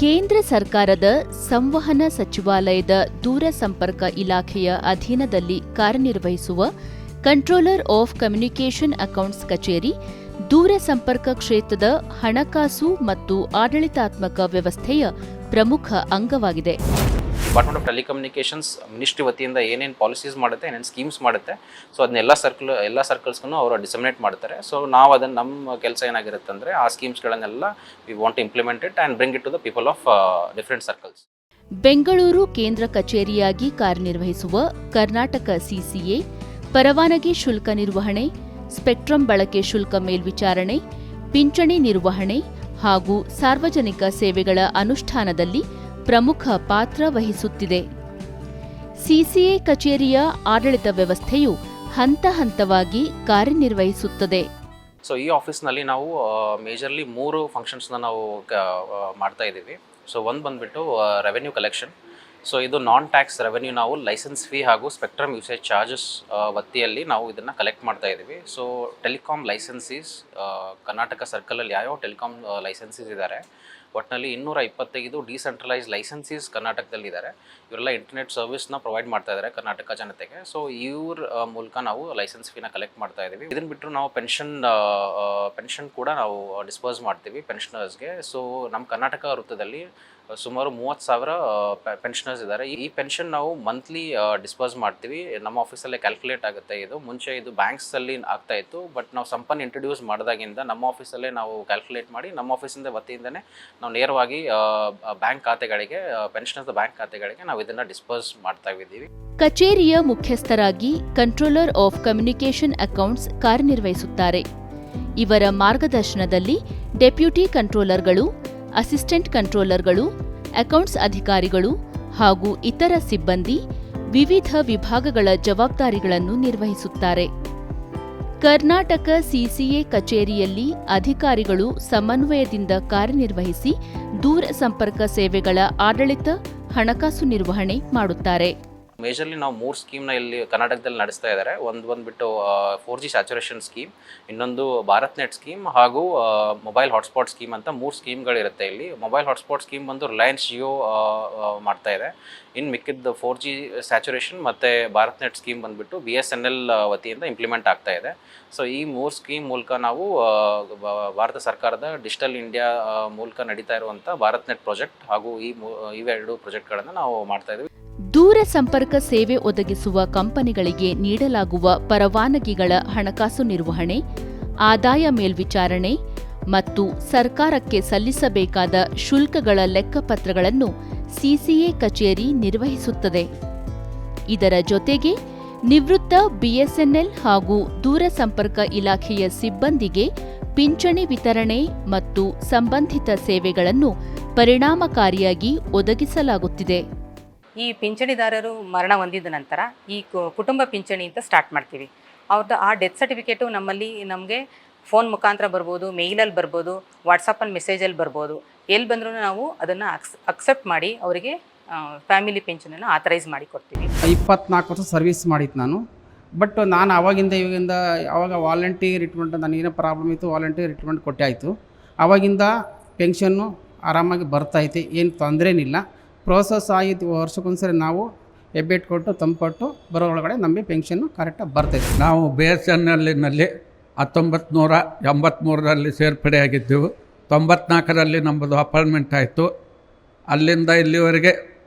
ಕೇಂದ್ರ ಸರ್ಕಾರದ ಸಂವಹನ ಸಚಿವಾಲಯದ ದೂರ ಸಂಪರ್ಕ ಇಲಾಖೆಯ ಅಧೀನದಲ್ಲಿ ಕಾರ್ಯನಿರ್ವಹಿಸುವ ಕಂಟ್ರೋಲರ್ ಆಫ್ ಕಮ್ಯುನಿಕೇಷನ್ ಅಕೌಂಟ್ಸ್ ಕಚೇರಿ ದೂರ ಸಂಪರ್ಕ ಕ್ಷೇತ್ರದ ಹಣಕಾಸು ಮತ್ತು ಆಡಳಿತಾತ್ಮಕ ವ್ಯವಸ್ಥೆಯ ಪ್ರಮುಖ ಅಂಗವಾಗಿದೆ. ಡಿಪಾರ್ಟ್ಮೆಂಟ್ ಆಫ್ ಟೆಲಿಕಮ್ಯುನಿಕೇಷನ್ಸ್ ಮಿನಿಸ್ಟ್ರಿ ವತಿಯಿಂದ ಏನೇನು ಪಾಲಿಸೀಸ್ ಮಾಡುತ್ತೆ, ಏನೇನು ಸ್ಕೀಮ್ಸ್ ಮಾಡುತ್ತೆ, ಸೊ ಅದನ್ನ ಎಲ್ಲ ಸರ್ಕಲ್ಸ್ಗೂ ಅವರು ಡಿಸಮಿನೇಟ್ ಮಾಡ್ತಾರೆ. ಸೊ ನಾವು ಅದನ್ನು ನಮ್ಮ ಕೆಲಸ ಏನಾಗಿರುತ್ತೆ ಅಂದರೆ ಆ ಸ್ಕೀಮ್ಸ್ಗಳನ್ನೆಲ್ಲ we want to implement it and bring it to the people of different circles. Bengaluru ಕೇಂದ್ರ ಕಚೇರಿಯಾಗಿ ಕಾರ್ಯನಿರ್ವಹಿಸುವ ಕರ್ನಾಟಕ ಸಿಸಿಎ ಪರವಾನಗಿ ಶುಲ್ಕ ನಿರ್ವಹಣೆ, ಸ್ಪೆಕ್ಟ್ರಮ್ ಬಳಕೆ ಶುಲ್ಕ ಮೇಲ್ವಿಚಾರಣೆ, ಪಿಂಚಣಿ ನಿರ್ವಹಣೆ ಹಾಗೂ ಸಾರ್ವಜನಿಕ ಸೇವೆಗಳ ಅನುಷ್ಠಾನದಲ್ಲಿ ಪ್ರಮುಖ ಪಾತ್ರ ವಹಿಸುತ್ತಿದೆ. ಸಿಸಿಎ ಕಚೇರಿಯ ಆಡಳಿತ ವ್ಯವಸ್ಥೆಯು ಹಂತ ಹಂತವಾಗಿ ಕಾರ್ಯನಿರ್ವಹಿಸುತ್ತದೆ. ಸೊ ಈ ಆಫೀಸ್ನಲ್ಲಿ ನಾವು ಮೇಜರ್ಲಿ 3 ಫಂಕ್ಷನ್ಸ್ನ ನಾವು ಮಾಡ್ತಾ ಇದ್ದೀವಿ. ಸೊ ಒಂದು ಬಂದುಬಿಟ್ಟು ರೆವೆನ್ಯೂ ಕಲೆಕ್ಷನ್. ಸೊ ಇದು ನಾನ್ ಟ್ಯಾಕ್ಸ್ ರೆವೆನ್ಯೂ ನಾವು ಲೈಸೆನ್ಸ್ ಫೀ ಹಾಗೂ ಸ್ಪೆಕ್ಟ್ರಮ್ ಯೂಸೇಜ್ ಚಾರ್ಜಸ್ ವತಿಯಲ್ಲಿ ನಾವು ಇದನ್ನು ಕಲೆಕ್ಟ್ ಮಾಡ್ತಾ ಇದ್ದೀವಿ. ಸೊ ಟೆಲಿಕಾಮ್ ಲೈಸೆನ್ಸೀಸ್ ಕರ್ನಾಟಕ ಸರ್ಕಲಲ್ಲಿ ಯಾವ್ಯಾವ ಟೆಲಿಕಾಮ್ ಲೈಸೆನ್ಸೀಸ್ ಇದ್ದಾರೆ, ಒಟ್ಟಿನಲ್ಲಿ 225 ಡಿಸೆಂಟ್ರಲೈಸ್ ಲೈಸೆನ್ಸೀಸ್ ಕರ್ನಾಟಕದಲ್ಲಿದ್ದಾರೆ. ಇವರೆಲ್ಲ ಇಂಟರ್ನೆಟ್ ಸರ್ವಿಸ್ನ ಪ್ರೊವೈಡ್ ಮಾಡ್ತಾ ಇದ್ದಾರೆ ಕರ್ನಾಟಕ ಜನತೆಗೆ. ಸೊ ಇವ್ರ ಮೂಲಕ ನಾವು ಲೈಸೆನ್ಸ್ ಫೀನ ಕಲೆಕ್ಟ್ ಮಾಡ್ತಾ ಇದ್ದೀವಿ. ಇದನ್ನು ಬಿಟ್ಟರು ನಾವು ಪೆನ್ಷನ್ ಕೂಡ ನಾವು ಡಿಸ್ಪರ್ಸ್ ಮಾಡ್ತೀವಿ ಪೆನ್ಷನರ್ಸ್ಗೆ. ಸೊ ನಮ್ಮ ಕರ್ನಾಟಕ ವೃತ್ತದಲ್ಲಿ ಸುಮಾರು 30,000 ಪೆನ್ಷನರ್ಸ್ ಇದ್ದಾರೆ. ಈ ಪೆನ್ಷನ್ ನಾವು ಮಂತ್ಲಿ ಡಿಸ್ಪರ್ಸ್ ಮಾಡ್ತೀವಿ. ನಮ್ಮ ಆಫೀಸಲ್ಲೇ ಕ್ಯಾಲ್ಕುಲೇಟ್ ಆಗುತ್ತೆ. ಇದು ಮುಂಚೆ ಇದು ಬ್ಯಾಂಕ್ಸಲ್ಲಿ ಆಗ್ತಾ ಇತ್ತು, ಬಟ್ ನಾವು ಸಂಪನ್ ಇಂಟ್ರೊಡ್ಯೂಸ್ ಮಾಡಿದಾಗಿಂದ ನಮ್ಮ ಆಫೀಸಲ್ಲೇ ನಾವು ಕ್ಯಾಲ್ಕುಲೇಟ್ ಮಾಡಿ ನಮ್ಮ ಆಫೀಸಿಂದ ವತಿಯಿಂದನೇ ನಾವು ನೇರವಾಗಿ ಬ್ಯಾಂಕ್ ಖಾತೆಗಳಿಗೆ, ಪೆನ್ಷನರ್ಸ್ ಬ್ಯಾಂಕ್ ಖಾತೆಗಳಿಗೆ ನಾವು ಇದನ್ನು ಡಿಸ್ಪರ್ಸ್ ಮಾಡ್ತಾ ಇದ್ದೀವಿ. ಕಚೇರಿಯ ಮುಖ್ಯಸ್ಥರಾಗಿ ಕಂಟ್ರೋಲರ್ ಆಫ್ ಕಮ್ಯುನಿಕೇಷನ್ ಅಕೌಂಟ್ಸ್ ಕಾರ್ಯನಿರ್ವಹಿಸುತ್ತಾರೆ. ಇವರ ಮಾರ್ಗದರ್ಶನದಲ್ಲಿ ಡೆಪ್ಯೂಟಿ ಕಂಟ್ರೋಲರ್ಗಳು, ಅಸಿಸ್ಟೆಂಟ್ ಕಂಟ್ರೋಲರ್ಗಳು, ಅಕೌಂಟ್ಸ್ ಅಧಿಕಾರಿಗಳು ಹಾಗೂ ಇತರ ಸಿಬ್ಬಂದಿ ವಿವಿಧ ವಿಭಾಗಗಳ ಜವಾಬ್ದಾರಿಗಳನ್ನು ನಿರ್ವಹಿಸುತ್ತಾರೆ. ಕರ್ನಾಟಕ ಸಿಸಿಎ ಕಚೇರಿಯಲ್ಲಿ ಅಧಿಕಾರಿಗಳು ಸಮನ್ವಯದಿಂದ ಕಾರ್ಯನಿರ್ವಹಿಸಿ ದೂರ ಸಂಪರ್ಕ ಸೇವೆಗಳ ಆಡಳಿತ, ಹಣಕಾಸು ನಿರ್ವಹಣೆ ಮಾಡುತ್ತಾರೆ. ಮೇಜರ್ಲಿ ನಾವು 3 ಸ್ಕೀಮ್ನ ಇಲ್ಲಿ ಕರ್ನಾಟಕದಲ್ಲಿ ನಡೆಸ್ತಾ ಇದ್ದಾರೆ. ಒಂದು ಬಂದುಬಿಟ್ಟು 4G ಸ್ಯಾಚುರೇಷನ್ ಸ್ಕೀಮ್, ಇನ್ನೊಂದು ಭಾರತ್ ನೆಟ್ ಸ್ಕೀಮ್ ಹಾಗೂ ಮೊಬೈಲ್ ಹಾಟ್ಸ್ಪಾಟ್ ಸ್ಕೀಮ್ ಅಂತ 3 ಸ್ಕೀಮ್ಗಳಿರುತ್ತೆ ಇಲ್ಲಿ. ಮೊಬೈಲ್ ಹಾಟ್ಸ್ಪಾಟ್ ಸ್ಕೀಮ್ ಬಂದು ರಿಲಯನ್ಸ್ ಜಿಯೋ ಮಾಡ್ತಾ ಇದೆ. ಇನ್ನು ಮಿಕ್ಕಿದ್ದು 4G ಸ್ಯಾಚುರೇಷನ್ ಮತ್ತು ಭಾರತ್ ನೆಟ್ ಸ್ಕೀಮ್ ಬಂದುಬಿಟ್ಟು BSNL ವತಿಯಿಂದ ಇಂಪ್ಲಿಮೆಂಟ್ ಆಗ್ತಾ ಇದೆ. ಸೊ ಈ 3 ಸ್ಕೀಮ್ ಮೂಲಕ ನಾವು ಭಾರತ ಸರ್ಕಾರದ ಡಿಜಿಟಲ್ ಇಂಡಿಯಾ ಮೂಲಕ ನಡೀತಾ ಇರುವಂಥ ಭಾರತ್ ನೆಟ್ ಪ್ರಾಜೆಕ್ಟ್ ಹಾಗೂ ಇವೆರಡು ಪ್ರಾಜೆಕ್ಟ್ಗಳನ್ನು ನಾವು ಮಾಡ್ತಾ ಇದ್ದೀವಿ. ದೂರ ಸಂಪರ್ಕ ಸೇವೆ ಒದಗಿಸುವ ಕಂಪನಿಗಳಿಗೆ ನೀಡಲಾಗುವ ಪರವಾನಗಿಗಳ ಹಣಕಾಸು ನಿರ್ವಹಣೆ, ಆದಾಯ ಮೇಲ್ವಿಚಾರಣೆ ಮತ್ತು ಸರ್ಕಾರಕ್ಕೆ ಸಲ್ಲಿಸಬೇಕಾದ ಶುಲ್ಕಗಳ ಲೆಕ್ಕಪತ್ರಗಳನ್ನು ಸಿಸಿಎ ಕಚೇರಿ ನಿರ್ವಹಿಸುತ್ತದೆ. ಇದರ ಜೊತೆಗೆ ನಿವೃತ್ತ ಬಿಎಸ್ಎನ್ಎಲ್ ಹಾಗೂ ದೂರ ಸಂಪರ್ಕ ಇಲಾಖೆಯ ಸಿಬ್ಬಂದಿಗೆ ಪಿಂಚಣಿ ವಿತರಣೆ ಮತ್ತು ಸಂಬಂಧಿತ ಸೇವೆಗಳನ್ನು ಪರಿಣಾಮಕಾರಿಯಾಗಿ ಒದಗಿಸಲಾಗುತ್ತಿದೆ. ಈ ಪಿಂಚಣಿದಾರರು ಮರಣ ಹೊಂದಿದ ನಂತರ ಈ ಕುಟುಂಬ ಪಿಂಚಣಿ ಅಂತ ಸ್ಟಾರ್ಟ್ ಮಾಡ್ತೀವಿ. ಅವ್ರದ್ದು ಆ ಡೆತ್ ಸರ್ಟಿಫಿಕೇಟು ನಮಗೆ ಫೋನ್ ಮುಖಾಂತರ ಬರ್ಬೋದು, ಮೇಲಲ್ಲಿ ಬರ್ಬೋದು, ವಾಟ್ಸಪ್ಪಲ್ಲಿ ಮೆಸೇಜಲ್ಲಿ ಬರ್ಬೋದು. ಎಲ್ಲಿ ಬಂದರೂ ನಾವು ಅದನ್ನು ಅಕ್ಸೆಪ್ಟ್ ಮಾಡಿ ಅವರಿಗೆ ಫ್ಯಾಮಿಲಿ ಪೆನ್ಷನನ್ನು ಆಥರೈಸ್ ಮಾಡಿ ಕೊಡ್ತೀವಿ. 24 ವರ್ಷ ಸರ್ವಿಸ್ ಮಾಡಿತ್ತು ನಾನು. ಬಟ್ ನಾನು ಇವಾಗಿಂದ ಯಾವಾಗ ವಾಲಂಟಿ ರಿಟೈರ್ಮೆಂಟ್ ನನಗೇನೋ ಪ್ರಾಬ್ಲಮ್ ಇತ್ತು, ವಾಲಂಟಿ ರಿಟೈರ್ಮೆಂಟ್ ಕೊಟ್ಟೆ ಆಯಿತು. ಆವಾಗಿಂದ ಪೆನ್ಷನ್ನು ಆರಾಮಾಗಿ ಬರ್ತಾಯಿತ್ತು, ಏನು ತೊಂದರೆನಿಲ್ಲ. ಪ್ರೋಸೆಸ್ ಆಗಿತ್ತು. ವರ್ಷಕ್ಕೊಂದ್ಸರಿ ನಾವು ಹೆಬ್ಬೆಟ್ ಕೊಟ್ಟು ತಂಪಟ್ಟು ಬರೋ ಒಳಗಡೆ ನಮಗೆ ಪೆನ್ಷನ್ನು ಕರೆಕ್ಟಾಗಿ ಬರ್ತೈತೆ. ನಾವು BSNLನಲ್ಲಿ 1983ರಲ್ಲಿ ಸೇರ್ಪಡೆಯಾಗಿದ್ದೆವು. 94ರಲ್ಲಿ ನಮ್ಮದು ಅಪಾಯಿಂಟ್ಮೆಂಟ್ ಆಯಿತು. ಅಲ್ಲಿಂದ ಇಲ್ಲಿವರೆಗೆ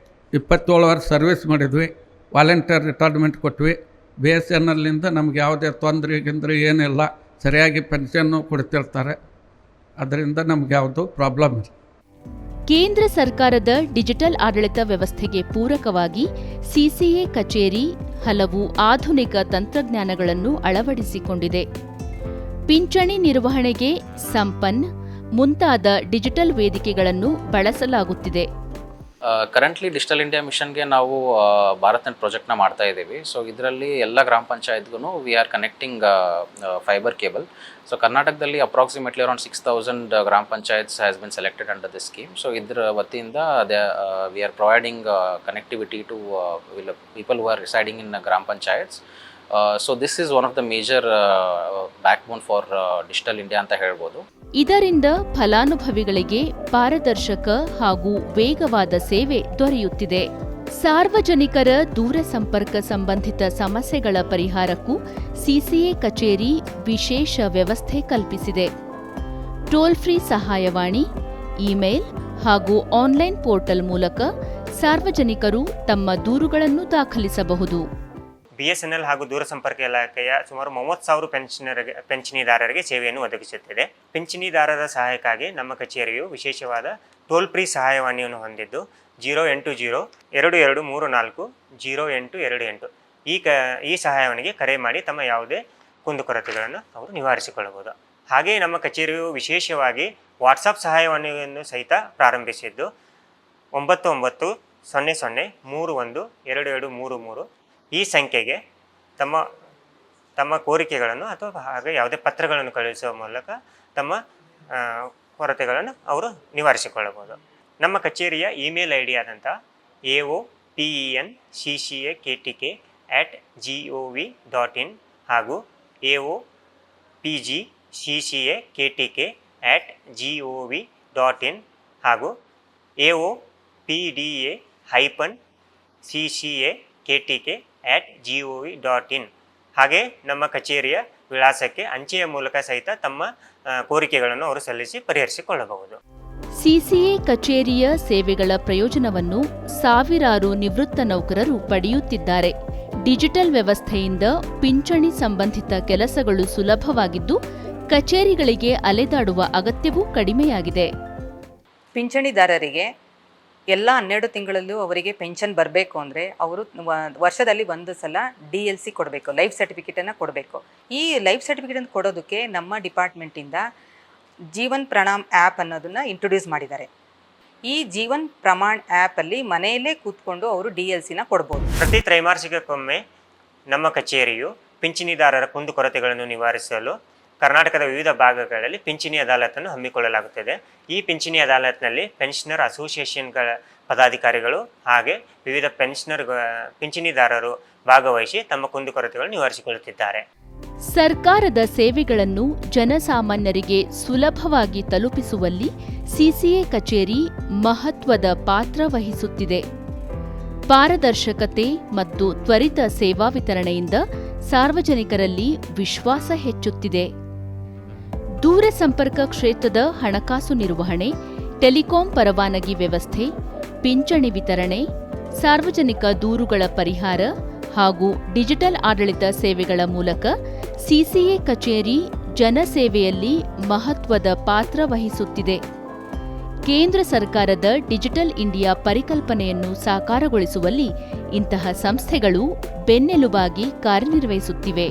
27 ವರ್ಷ ಸರ್ವಿಸ್ ಮಾಡಿದ್ವಿ. ವಾಲಂಟಿಯರ್ ರಿಟೈರ್ಮೆಂಟ್ ಕೊಟ್ವಿ. BSNLನಿಂದ ನಮ್ಗೆ ಯಾವುದೇ ತೊಂದರೆ ಏನಿಲ್ಲ, ಸರಿಯಾಗಿ ಪೆನ್ಷನ್ನು ಕೊಡ್ತಿರ್ತಾರೆ. ಅದರಿಂದ ನಮ್ಗೆ ಯಾವುದು ಪ್ರಾಬ್ಲಮ್ ಇಲ್ಲ. ಕೇಂದ್ರ ಸರ್ಕಾರದ ಡಿಜಿಟಲ್ ಆಡಳಿತ ವ್ಯವಸ್ಥೆಗೆ ಪೂರಕವಾಗಿ ಸಿಸಿಎ ಕಚೇರಿ ಹಲವು ಆಧುನಿಕ ತಂತ್ರಜ್ಞಾನಗಳನ್ನು ಅಳವಡಿಸಿಕೊಂಡಿದೆ. ಪಿಂಚಣಿ ನಿರ್ವಹಣೆಗೆ ಸಂಪನ್ ಮುಂತಾದ ಡಿಜಿಟಲ್ ವೇದಿಕೆಗಳನ್ನು ಬಳಸಲಾಗುತ್ತಿದೆ. ಕರೆಂಟ್ಲಿ ಡಿಜಿಟಲ್ ಇಂಡಿಯಾ ಮಿಷನ್ಗೆ ನಾವು ಭಾರತ್ ನೆಟ್ ಪ್ರಾಜೆಕ್ಟ್ನ ಮಾಡ್ತಾ ಇದ್ದೀವಿ. ಸೊ ಇದರಲ್ಲಿ ಎಲ್ಲ ಗ್ರಾಮ ಪಂಚಾಯತ್ಗೂ we are connecting fibre cable. So ಕರ್ನಾಟಕದಲ್ಲಿ approximately around 6,000 gram panchayats has been selected under this scheme. So ಇದರ ವತಿಯಿಂದ we are providing connectivity to people who are residing in gram panchayats. So this is one of the major backbone for digital India ಅಂತ ಹೇಳ್ಬೋದು. ಇದರಿಂದ ಫಲಾನುಭವಿಗಳಿಗೆ ಪಾರದರ್ಶಕ ಹಾಗೂ ವೇಗವಾದ ಸೇವೆ ದೊರೆಯುತ್ತಿದೆ. ಸಾರ್ವಜನಿಕರ ದೂರಸಂಪರ್ಕ ಸಂಬಂಧಿತ ಸಮಸ್ಯೆಗಳ ಪರಿಹಾರಕ್ಕೂ ಸಿಸಿಎ ಕಚೇರಿ ವಿಶೇಷ ವ್ಯವಸ್ಥೆ ಕಲ್ಪಿಸಿದೆ. ಟೋಲ್ ಫ್ರೀ ಸಹಾಯವಾಣಿ, ಇಮೇಲ್ ಹಾಗೂ ಆನ್ಲೈನ್ ಪೋರ್ಟಲ್ ಮೂಲಕ ಸಾರ್ವಜನಿಕರು ತಮ್ಮ ದೂರುಗಳನ್ನು ದಾಖಲಿಸಬಹುದು. BSNL ಹಾಗೂ ದೂರಸಂಪರ್ಕ ಇಲಾಖೆಯ ಸುಮಾರು 30,000 ಪಿಂಚಣಿದಾರರಿಗೆ ಸೇವೆಯನ್ನು ಒದಗಿಸುತ್ತಿದೆ. ಪಿಂಚಣಿದಾರರ ಸಹಾಯಕ್ಕಾಗಿ ನಮ್ಮ ಕಚೇರಿಯು ವಿಶೇಷವಾದ ಟೋಲ್ ಫ್ರೀ ಸಹಾಯವಾಣಿಯನ್ನು ಹೊಂದಿದ್ದು 080-2234-0828 ಈ ಸಹಾಯವಾಣಿಗೆ ಕರೆ ಮಾಡಿ ತಮ್ಮ ಯಾವುದೇ ಕುಂದುಕೊರತೆಗಳನ್ನು ಅವರು ನಿವಾರಿಸಿಕೊಳ್ಳಬಹುದು. ಹಾಗೆಯೇ ನಮ್ಮ ಕಚೇರಿಯು ವಿಶೇಷವಾಗಿ ವಾಟ್ಸಪ್ ಸಹಾಯವಾಣಿಯನ್ನು ಸಹಿತ ಪ್ರಾರಂಭಿಸಿದ್ದು 9900312233 ಈ ಸಂಖ್ಯೆಗೆ ತಮ್ಮ ಕೋರಿಕೆಗಳನ್ನು ಅಥವಾ ಹಾಗೆ ಯಾವುದೇ ಪತ್ರಗಳನ್ನು ಕಳುಹಿಸುವ ಮೂಲಕ ತಮ್ಮ ಕೊರತೆಗಳನ್ನು ಅವರು ನಿವಾರಿಸಿಕೊಳ್ಳಬಹುದು. ನಮ್ಮ ಕಚೇರಿಯ ಇಮೇಲ್ ID ಆದಂಥ aopencaktk@gov.in ಹಾಗೂ aopgccaktk@gov.in ಹಾಗೂ aopda-ccaktk@gov.in ಹಾಗೆ ನಮ್ಮ ಕಚೇರಿಯ ವಿಳಾಸಕ್ಕೆ ಅಂಚೆಯ ಮೂಲಕ ಸಹಿತ ತಮ್ಮ ಕೋರಿಕೆಗಳನ್ನು ಅವರು ಸಲ್ಲಿಸಿ ಪರಿಹರಿಸಿಕೊಳ್ಳಬಹುದು. ಸಿಸಿಎ ಕಚೇರಿಯ ಸೇವೆಗಳ ಪ್ರಯೋಜನವನ್ನು ಸಾವಿರಾರು ನಿವೃತ್ತ ನೌಕರರು ಪಡೆಯುತ್ತಿದ್ದಾರೆ. ಡಿಜಿಟಲ್ ವ್ಯವಸ್ಥೆಯಿಂದ ಪಿಂಚಣಿ ಸಂಬಂಧಿತ ಕೆಲಸಗಳು ಸುಲಭವಾಗಿದ್ದು, ಕಚೇರಿಗಳಿಗೆ ಅಲೆದಾಡುವ ಅಗತ್ಯವೂ ಕಡಿಮೆಯಾಗಿದೆ. ಪಿಂಚಣಿದಾರರಿಗೆ ಎಲ್ಲ 12 ತಿಂಗಳಲ್ಲೂ ಅವರಿಗೆ ಪೆನ್ಷನ್ ಬರಬೇಕು ಅಂದರೆ ಅವರು ವರ್ಷದಲ್ಲಿ ಒಂದು ಸಲ DLC ಕೊಡಬೇಕು, ಲೈಫ್ ಸರ್ಟಿಫಿಕೇಟನ್ನು ಕೊಡಬೇಕು. ಈ ಲೈಫ್ ಸರ್ಟಿಫಿಕೇಟನ್ನು ಕೊಡೋದಕ್ಕೆ ನಮ್ಮ ಡಿಪಾರ್ಟ್ಮೆಂಟಿಂದ ಜೀವನ್ ಪ್ರಣಾಮ್ ಆ್ಯಪ್ ಅನ್ನೋದನ್ನು ಇಂಟ್ರೊಡ್ಯೂಸ್ ಮಾಡಿದ್ದಾರೆ. ಈ ಜೀವನ್ ಪ್ರಮಾಣ್ ಆ್ಯಪಲ್ಲಿ ಮನೆಯಲ್ಲೇ ಕೂತ್ಕೊಂಡು ಅವರು DLCನ ಕೊಡ್ಬೋದು. ಪ್ರತಿ ತ್ರೈಮಾಸಿಕಕ್ಕೊಮ್ಮೆ ನಮ್ಮ ಕಚೇರಿಯು ಪಿಂಚಣಿದಾರರ ಕುಂದುಕೊರತೆಗಳನ್ನು ನಿವಾರಿಸಲು ಕರ್ನಾಟಕದ ವಿವಿಧ ಭಾಗಗಳಲ್ಲಿ ಪಿಂಚಣಿ ಅದಾಲತನ್ನು ಹಮ್ಮಿಕೊಳ್ಳಲಾಗುತ್ತದೆ. ಈ ಪಿಂಚಣಿ ಅದಾಲತ್ನಲ್ಲಿ ಪೆನ್ಷನರ್ ಅಸೋಸಿಯೇಷನ್ಗಳ ಪದಾಧಿಕಾರಿಗಳು ಹಾಗೆ ವಿವಿಧ ಪಿಂಚಣಿದಾರರು ಭಾಗವಹಿಸಿ ತಮ್ಮ ಕುಂದುಕೊರತೆಗಳನ್ನು ನಿವಾರಿಸಿಕೊಳ್ಳುತ್ತಿದ್ದಾರೆ. ಸರ್ಕಾರದ ಸೇವೆಗಳನ್ನು ಜನಸಾಮಾನ್ಯರಿಗೆ ಸುಲಭವಾಗಿ ತಲುಪಿಸುವಲ್ಲಿ ಸಿಸಿಎ ಕಚೇರಿ ಮಹತ್ವದ ಪಾತ್ರ ವಹಿಸುತ್ತಿದೆ. ಪಾರದರ್ಶಕತೆ ಮತ್ತು ತ್ವರಿತ ಸೇವಾ ವಿತರಣೆಯಿಂದ ಸಾರ್ವಜನಿಕರಲ್ಲಿ ವಿಶ್ವಾಸ ಹೆಚ್ಚುತ್ತಿದೆ. ದೂರಸಂಪರ್ಕ ಕ್ಷೇತ್ರದ ಹಣಕಾಸು ನಿರ್ವಹಣೆ, ಟೆಲಿಕಾಂ ಪರವಾನಗಿ ವ್ಯವಸ್ಥೆ, ಪಿಂಚಣಿ ವಿತರಣೆ, ಸಾರ್ವಜನಿಕ ದೂರುಗಳ ಪರಿಹಾರ ಹಾಗೂ ಡಿಜಿಟಲ್ ಆಡಳಿತ ಸೇವೆಗಳ ಮೂಲಕ ಸಿಸಿಎ ಕಚೇರಿ ಜನಸೇವೆಯಲ್ಲಿ ಮಹತ್ವದ ಪಾತ್ರ ವಹಿಸುತ್ತಿದೆ. ಕೇಂದ್ರ ಸರ್ಕಾರದ ಡಿಜಿಟಲ್ ಇಂಡಿಯಾ ಪರಿಕಲ್ಪನೆಯನ್ನು ಸಾಕಾರಗೊಳಿಸುವಲ್ಲಿ ಇಂತಹ ಸಂಸ್ಥೆಗಳು ಬೆನ್ನೆಲುಬಾಗಿ ಕಾರ್ಯನಿರ್ವಹಿಸುತ್ತಿವೆ.